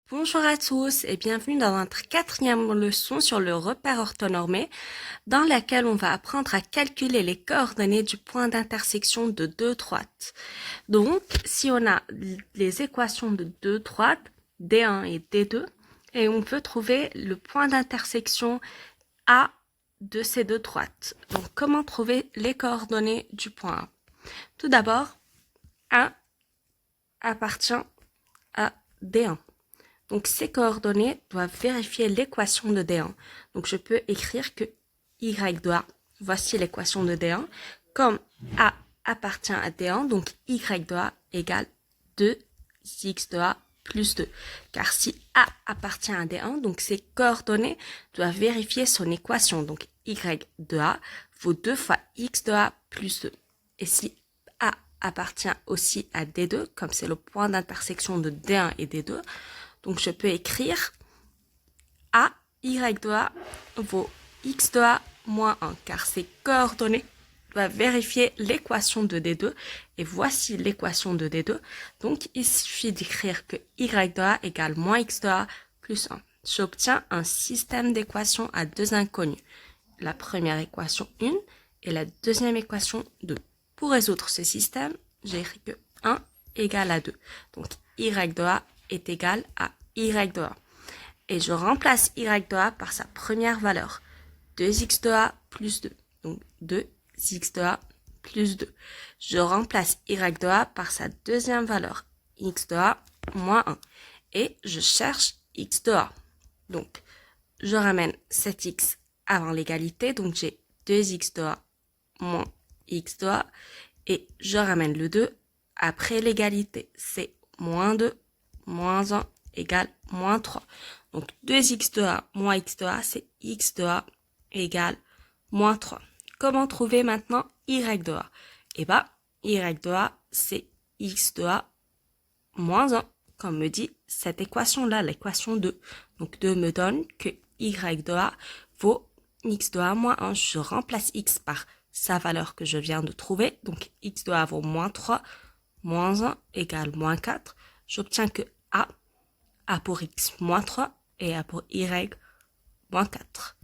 Bonjour à tous et bienvenue dans notre quatrième leçon sur le repère orthonormé dans laquelle on va apprendre à calculer les coordonnées du point d'intersection de deux droites. Donc, si on a les équations de deux droites, D1 et D2, et on peut trouver le point d'intersection A de ces deux droites. Donc, comment trouver les coordonnées du point A? Tout d'abord, A appartient à D1. Donc, ces coordonnées doivent vérifier l'équation de D1. Donc, je peux écrire que Y de A, voici l'équation de D1. Comme A appartient à D1, donc Y de A égale 2X de A plus 2. Car si A appartient à D1, donc ces coordonnées doivent vérifier son équation. Donc, Y de A vaut 2 fois X de A plus 2. Et si A appartient aussi à D2, comme c'est le point d'intersection de D1 et D2, donc, je peux écrire A, Y de A vaut X de A moins 1, car ces coordonnées doivent vérifier l'équation de D2. Et voici l'équation de D2. Donc, il suffit d'écrire que Y de A égale moins X de A plus 1. J'obtiens un système d'équations à deux inconnues. La première équation 1 et la deuxième équation 2. Pour résoudre ce système, j'écris que 1 égale à 2. Donc, Y de A est égal à Y de A. Et je remplace Y de A par sa première valeur. 2X de A plus 2. Donc 2X de A plus 2. Je remplace Y de A par sa deuxième valeur. X de A moins 1. Et je cherche X de A. Donc, je ramène cet X avant l'égalité. Donc, j'ai 2X de A moins X de A. Et je ramène le 2 après l'égalité. C'est moins 2 moins 1 égale moins 3. Donc, 2x de A moins x de A, c'est x de A égale moins 3. Comment trouver maintenant y de A? Eh bien, y de A, c'est x de A moins 1, comme me dit cette équation-là, l'équation 2. Donc, 2 me donne que y de A vaut x de A moins 1. Je remplace x par sa valeur que je viens de trouver. Donc, x de A vaut moins 3, moins 1 égale moins 4. J'obtiens que A pour x moins 3 et A pour y moins 4.